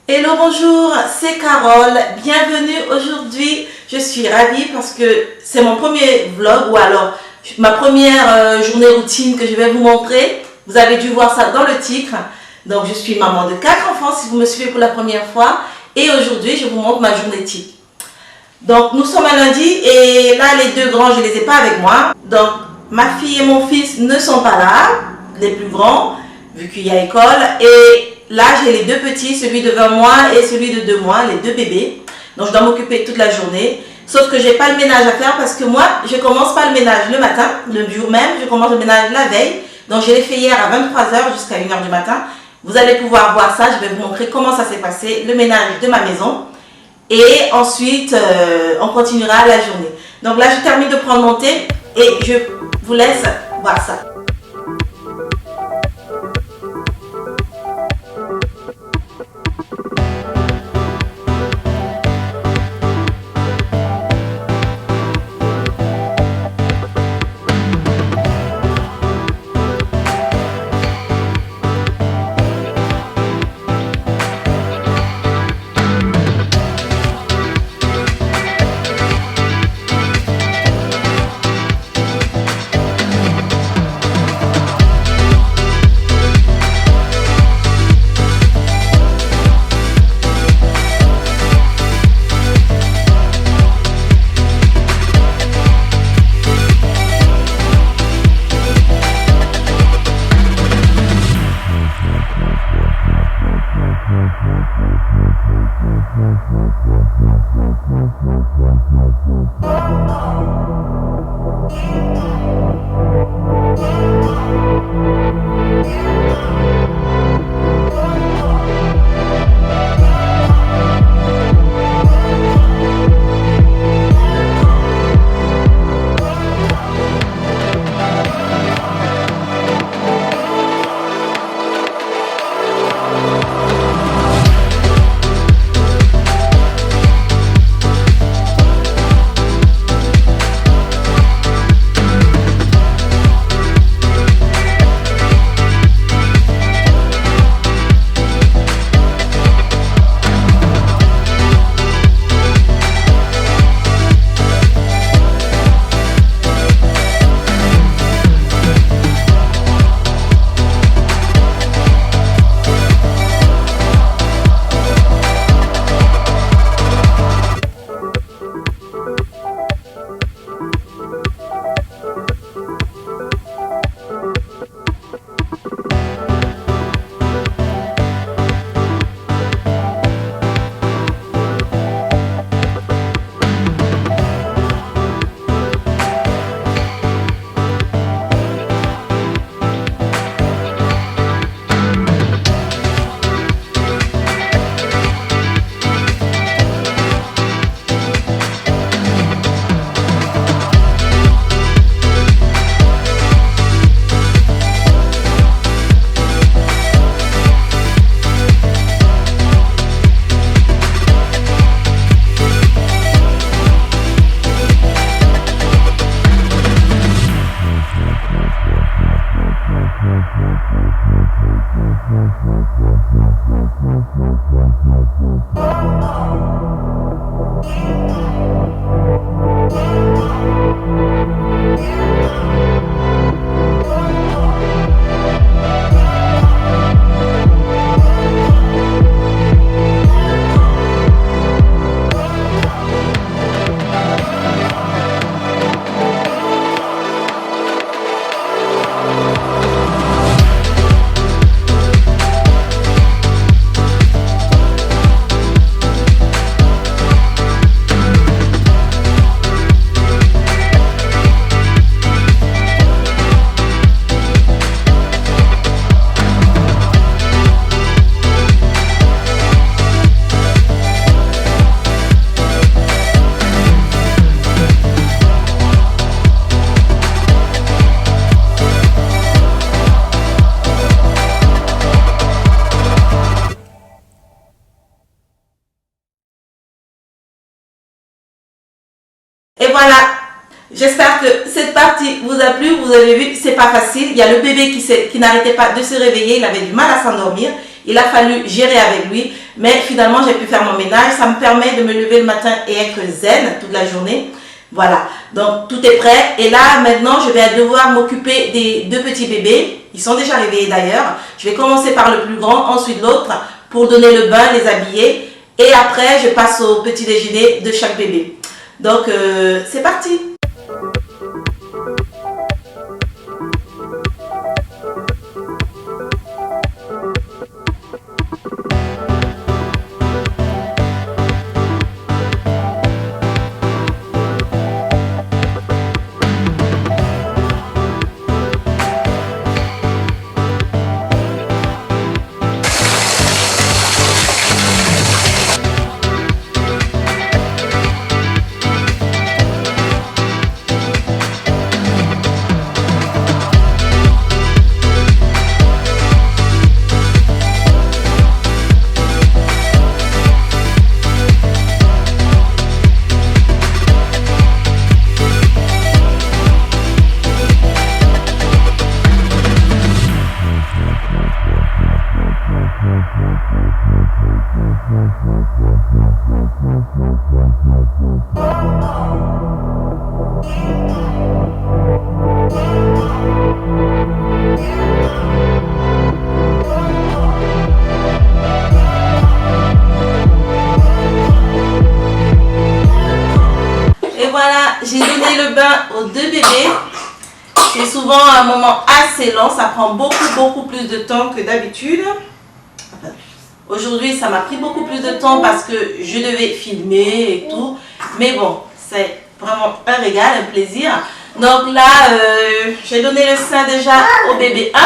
Hello, bonjour, c'est Carole. Bienvenue aujourd'hui. Je suis ravie parce que c'est mon premier vlog ou alors ma première journée routine que je vais vous montrer. Vous avez dû voir ça dans le titre. Donc, je suis maman de 4 enfants si vous me suivez pour la première fois. Et aujourd'hui, je vous montre ma journée type. Donc, nous sommes un lundi et là, les deux grands, je ne les ai pas avec moi. Donc, ma fille et mon fils ne sont pas là, les plus grands, vu qu'il y a école. Et là, j'ai les deux petits, celui de 20 mois et celui de 2 mois, les deux bébés. Donc, je dois m'occuper toute la journée. Sauf que je n'ai pas le ménage à faire parce que moi, je ne commence pas le ménage le matin, le jour même. Je commence le ménage la veille. Donc, je l'ai fait hier à 23 h jusqu'à 1 h du matin. Vous allez pouvoir voir ça. Je vais vous montrer comment ça s'est passé, le ménage de ma maison. Et ensuite, on continuera la journée. Donc là, je termine de prendre mon thé et je vous laisse voir ça. Et voilà, j'espère que cette partie vous a plu. Vous avez vu, c'est pas facile. Il y a le bébé qui n'arrêtait pas de se réveiller. Il avait du mal à s'endormir. Il a fallu gérer avec lui, mais finalement j'ai pu faire mon ménage. Ça me permet de me lever le matin et être zen toute la journée. Voilà, donc tout est prêt. Et là maintenant je vais devoir m'occuper des deux petits bébés. Ils sont déjà réveillés d'ailleurs. Je vais commencer par le plus grand, ensuite l'autre, pour donner le bain, les habiller. Et après je passe au petit déjeuner de chaque bébé. Donc c'est parti. Et voilà, j'ai donné le bain aux deux bébés. C'est souvent un moment assez lent, ça prend beaucoup plus de temps que d'habitude. Enfin, aujourd'hui, ça m'a pris beaucoup plus de temps parce que je devais filmer et tout. Mais bon, c'est vraiment un régal, un plaisir. Donc là, j'ai donné le sein déjà au bébé 1,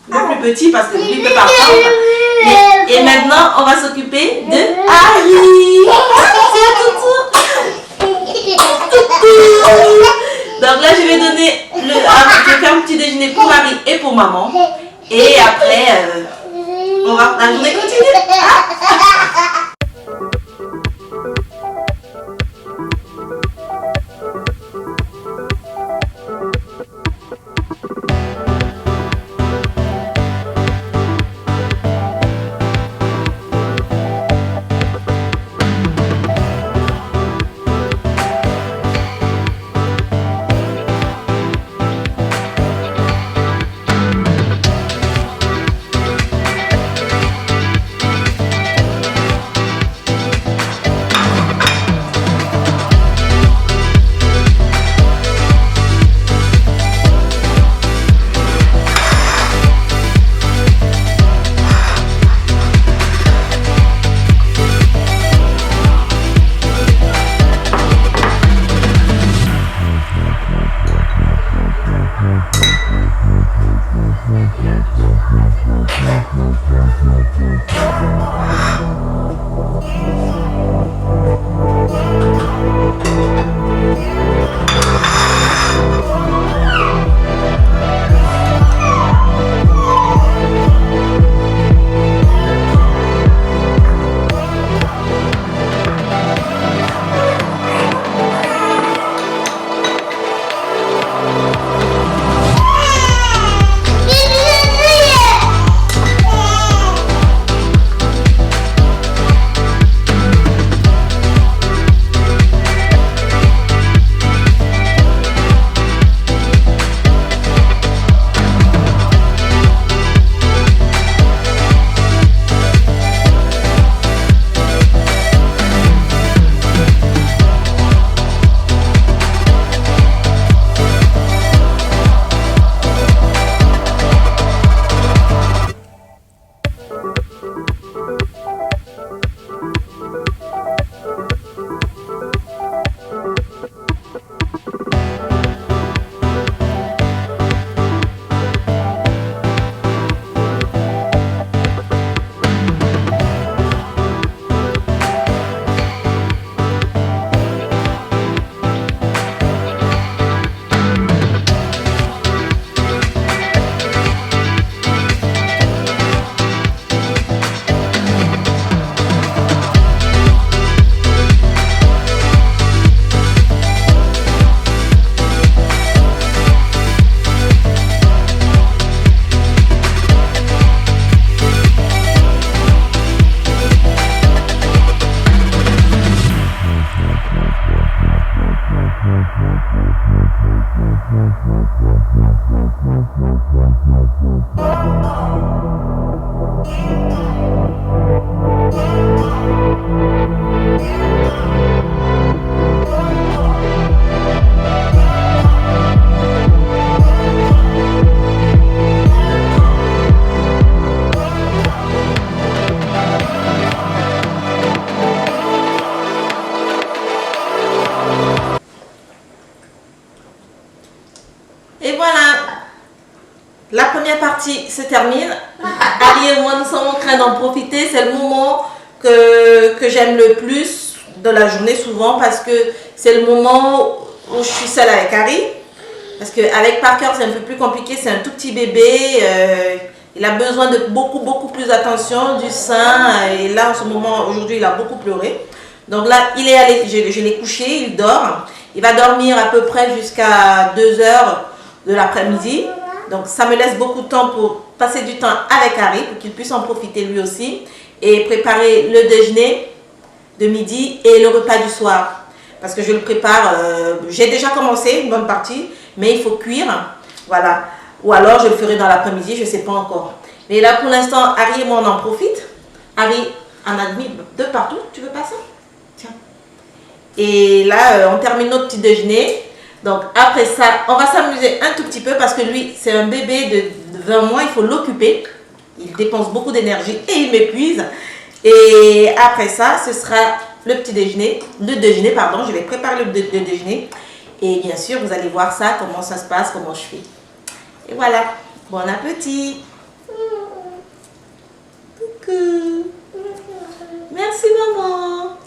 le plus petit parce que lui ne peut pas prendre. Et maintenant, on va s'occuper de Harry. Donc là, je vais donner je vais faire un petit déjeuner pour Harry et pour maman. Et après, la journée continue. partie se termine. Harry et moi, nous sommes en train d'en profiter. C'est le moment que j'aime le plus de la journée, souvent, parce que c'est le moment où je suis seule avec Harry. Parce qu'avec Parker, c'est un peu plus compliqué. C'est un tout petit bébé. Il a besoin de beaucoup plus d'attention, du sein. Et là, en ce moment, aujourd'hui, il a beaucoup pleuré. Donc là, il est allé, je l'ai couché, il dort. Il va dormir à peu près jusqu'à 2 heures de l'après-midi. Donc ça me laisse beaucoup de temps pour passer du temps avec Harry, pour qu'il puisse en profiter lui aussi. Et préparer le déjeuner de midi et le repas du soir. Parce que je le prépare, j'ai déjà commencé une bonne partie, mais il faut cuire. Voilà. Ou alors je le ferai dans l'après-midi, je ne sais pas encore. Mais là pour l'instant, Harry et moi on en profite. Harry en a mis de partout. Tu veux pas ça? Tiens. Et là, on termine notre petit déjeuner. Donc après ça, on va s'amuser un tout petit peu parce que lui, c'est un bébé de 20 mois, il faut l'occuper. Il dépense beaucoup d'énergie et il m'épuise. Et après ça, ce sera le déjeuner, pardon. Je vais préparer le déjeuner. Et bien sûr, vous allez voir ça, comment ça se passe, comment je fais. Et voilà. Bon appétit. Coucou. Merci maman.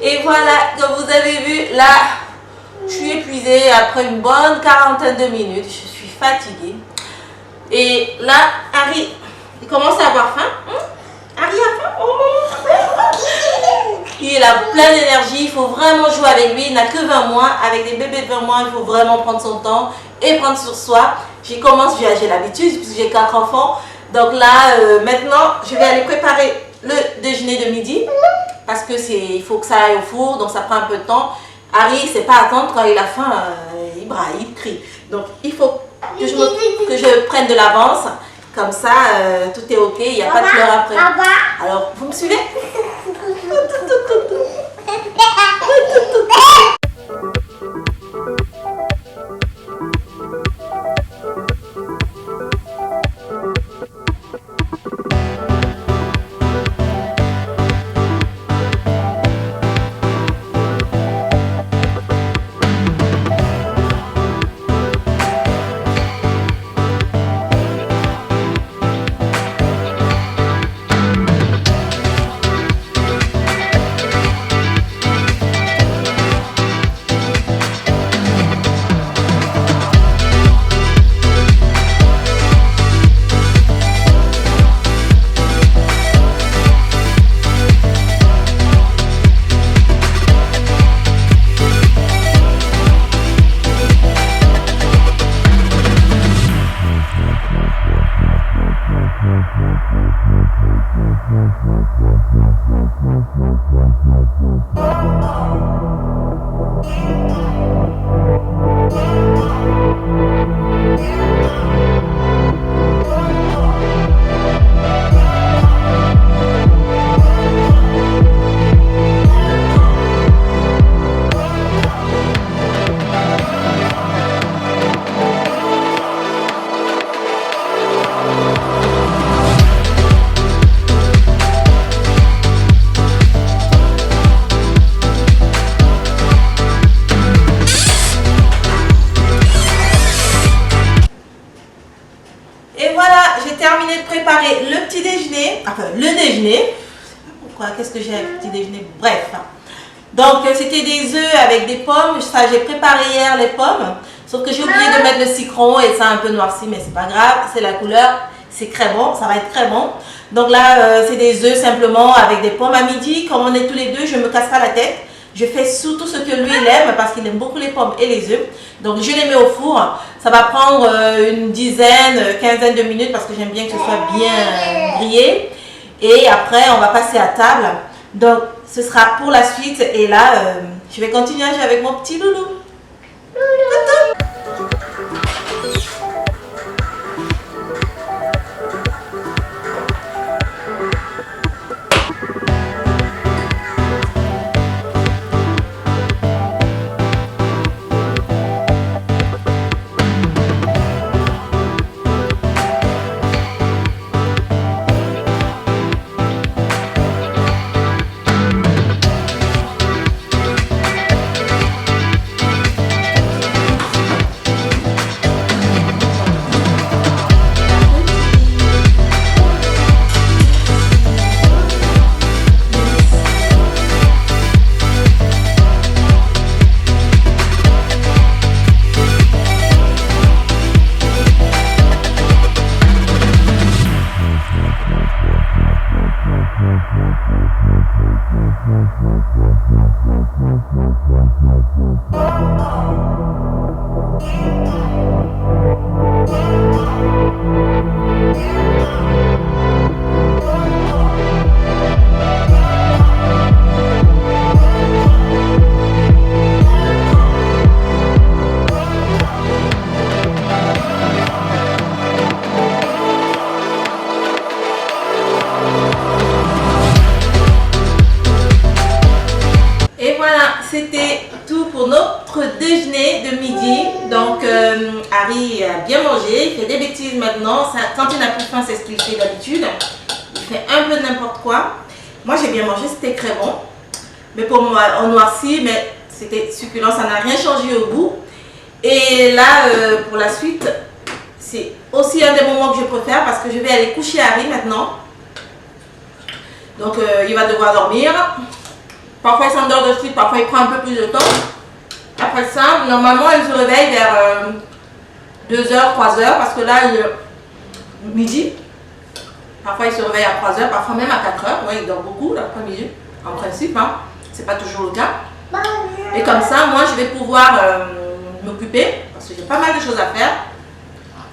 Et voilà, comme vous avez vu, là, je suis épuisée après une bonne quarantaine de minutes. Je suis fatiguée. Et là, Harry, il commence à avoir faim. Harry a faim. Il a plein d'énergie. Il faut vraiment jouer avec lui. Il n'a que 20 mois. Avec des bébés de 20 mois, il faut vraiment prendre son temps et prendre sur soi. J'ai l'habitude puisque j'ai 4 enfants. Donc là, maintenant, je vais aller préparer le déjeuner de midi. Parce que il faut que ça aille au four, donc ça prend un peu de temps. Harry, il ne sait pas attendre, quand il a faim, il braille, il crie. Donc il faut que je prenne de l'avance, comme ça tout est ok, il n'y a pas de pleurs après. Alors, vous me suivez? déjeuner, enfin le déjeuner, pourquoi, qu'est-ce que j'ai avec le petit déjeuner, bref. Donc c'était des œufs avec des pommes, ça j'ai préparé hier les pommes, sauf que j'ai oublié de mettre le citron et ça a un peu noirci, mais c'est pas grave, c'est la couleur, c'est très bon, ça va être très bon. Donc là c'est des œufs simplement avec des pommes à midi, comme on est tous les deux, je me casse pas la tête. Je fais surtout ce que lui il aime parce qu'il aime beaucoup les pommes et les œufs. Donc je les mets au four. Ça va prendre une dizaine, quinzaine de minutes parce que j'aime bien que ce soit bien grillé. Et après on va passer à table. Donc ce sera pour la suite. Et là je vais continuer à jouer avec mon petit loulou. C'était tout pour notre déjeuner de midi. Donc Harry a bien mangé, il fait des bêtises maintenant. Quand il n'a plus faim, c'est ce qu'il fait d'habitude. Il fait un peu n'importe quoi. Moi j'ai bien mangé, c'était très bon. Mais pour moi, on noircit, mais c'était succulent, ça n'a rien changé au goût. Et là, pour la suite, c'est aussi un des moments que je préfère parce que je vais aller coucher Harry maintenant. Donc il va devoir dormir. Parfois il s'endort de suite, parfois il prend un peu plus de temps. Après ça, normalement il se réveille vers 2h, 3h parce que là il est midi. Parfois il se réveille à 3h, parfois même à 4h. Ouais, il dort beaucoup l'après-midi, en principe. Hein. C'est pas toujours le cas. Et comme ça, moi je vais pouvoir m'occuper parce que j'ai pas mal de choses à faire.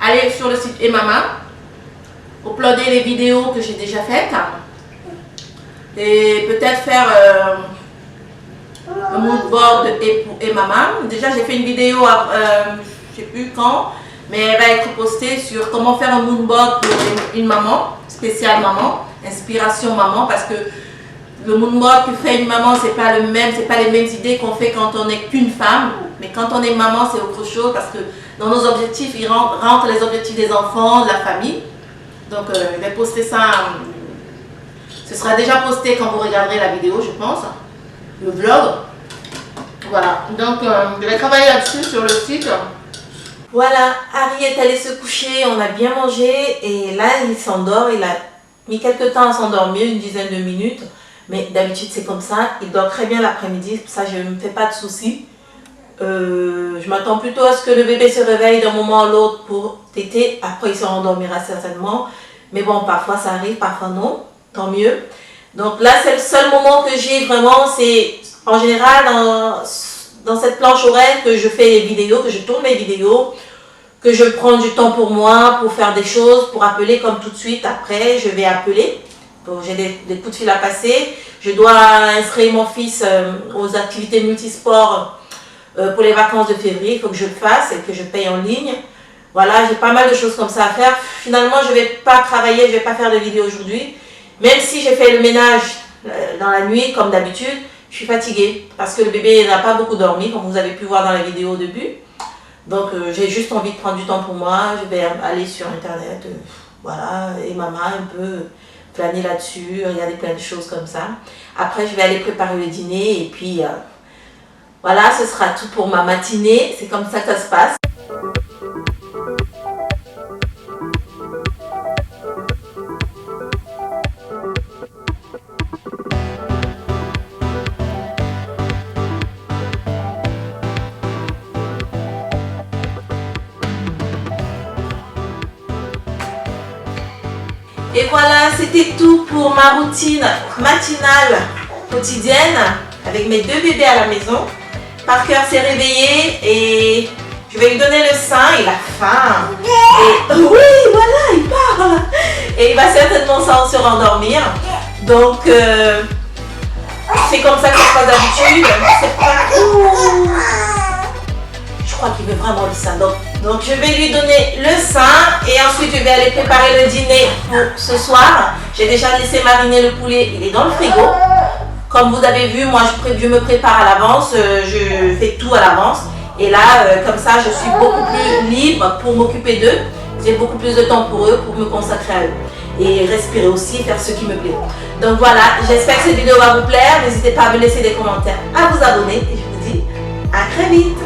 Aller sur le site Emama, uploader les vidéos que j'ai déjà faites. Et peut-être faire un mood board et maman. Déjà j'ai fait une vidéo, je ne sais plus quand, mais elle va être postée sur comment faire un mood board pour une maman, spéciale maman, inspiration maman, parce que le mood board que fait une maman, c'est pas le même, c'est pas les mêmes idées qu'on fait quand on n'est qu'une femme, mais quand on est maman c'est autre chose parce que dans nos objectifs, il rentre les objectifs des enfants, de la famille. Donc je vais poster ça. Ce sera déjà posté quand vous regarderez la vidéo, je pense, le vlog. Voilà, donc je vais travailler là-dessus sur le site. Voilà, Harry est allé se coucher, on a bien mangé et là il s'endort. Il a mis quelques temps à s'endormir, une dizaine de minutes. Mais d'habitude c'est comme ça, il dort très bien l'après-midi, pour ça je ne me fais pas de soucis. Je m'attends plutôt à ce que le bébé se réveille d'un moment à l'autre pour téter. Après il se rendormira certainement. Mais bon, parfois ça arrive, parfois non. Tant mieux. Donc là, c'est le seul moment que j'ai vraiment, c'est en général dans cette planche horaire que je fais les vidéos, que je tourne les vidéos, que je prends du temps pour moi, pour faire des choses, pour appeler comme tout de suite. Après, je vais appeler. J'ai des coups de fil à passer. Je dois inscrire mon fils aux activités multisports pour les vacances de février. Il faut que je le fasse et que je paye en ligne. Voilà, j'ai pas mal de choses comme ça à faire. Finalement, je ne vais pas travailler, je ne vais pas faire de vidéo aujourd'hui. Même si j'ai fait le ménage dans la nuit, comme d'habitude, je suis fatiguée parce que le bébé n'a pas beaucoup dormi, comme vous avez pu voir dans la vidéo au début. Donc j'ai juste envie de prendre du temps pour moi. Je vais aller sur internet, voilà, et maman un peu planer là-dessus, regarder plein de choses comme ça. Après, je vais aller préparer le dîner et puis voilà, ce sera tout pour ma matinée. C'est comme ça que ça se passe. voilà, c'était tout pour ma routine matinale quotidienne avec mes 2 bébés à la maison. Parker s'est réveillé et je vais lui donner le sein, il a faim. Et oui, voilà, il parle. Et il va certainement se rendormir. Donc, c'est comme ça que ça se passe d'habitude. C'est pas... Je crois qu'il veut vraiment le sein. Donc, je vais lui donner le sein et ensuite je vais aller préparer le dîner pour ce soir. J'ai déjà laissé mariner le poulet, il est dans le frigo. Comme vous avez vu, moi je me prépare à l'avance, je fais tout à l'avance. Et là, comme ça, je suis beaucoup plus libre pour m'occuper d'eux. J'ai beaucoup plus de temps pour eux, pour me consacrer à eux. Et respirer aussi, faire ce qui me plaît. Donc voilà, j'espère que cette vidéo va vous plaire. N'hésitez pas à me laisser des commentaires, à vous abonner. Et je vous dis à très vite.